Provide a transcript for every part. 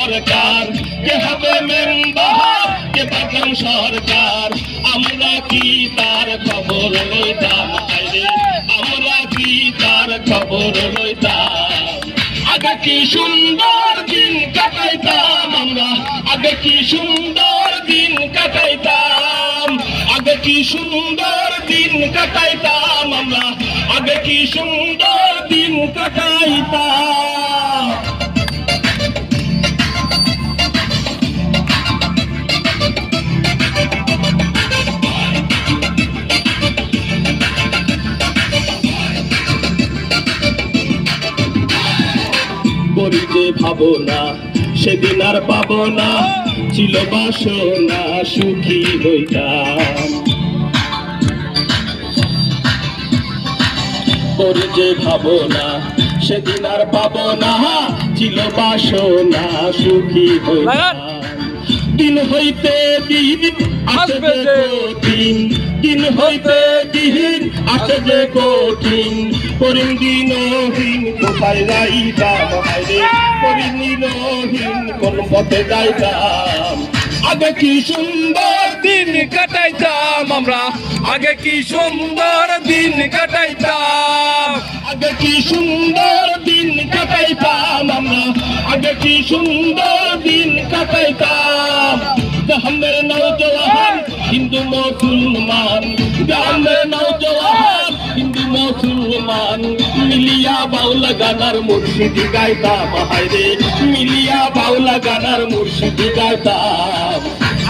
সরকার কে হবে মেম্বার কে বাগান সরকার আমরা কি তার খবর লইতাম আমরা কি তার খবর লইতাম আগে কি সুন্দর দিন কাটাইতাম আমরা আগে কি সুন্দর দিন কাটাইতাম আগে কি সুন্দর দিন কাটাইতাম আমরা আগে কি সুন্দর দিন কাটাইতাম করি যে ভাবনা সেদিন আর পাবো না ছিল বাসনা সুখী হইতাম করি যে ভাবনা সেদিন আর পাবো না ছিল বাসনা সুখী হইতাম দিন হইতে দিন আসবে কঠিন দিন হইতে দিন আসে যে কঠিন করিম দিনহীন কোথায় যাইতাম করিম দিনহীন কোন পথে যাইতাম আগে কি সুন্দর দিন কাটাইতাম আমরা আগে কি সুন্দর দিন কাটাইতাম আগে কি সুন্দর দিন কাটাইতাম আমরা আগে কি সুন্দর দিন কাটাইতাম গ্রামের নওজওয়ান হিন্দু মুসলমান গ্রামের নওজওয়ান হিন্দু মুসলমান মিলিয়া বাউলা গানার মুর্শিদি গাইতাম হায়রে মিলিয়া বাউলা গানার মুর্শিদি গাইতাম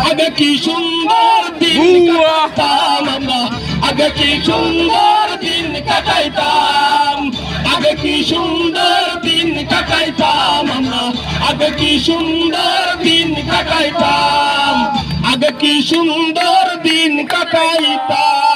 আগে কি সুন্দর দিন কাটাইতাম আমরা আগে কি সুন্দর দিন কাটাইতাম আগে কি সুন্দর দিন কাটাইতাম আমরা আগে কি সুন্দর দিন কাটাইতাম আগে কি সুন্দর দিন কাটাইতাম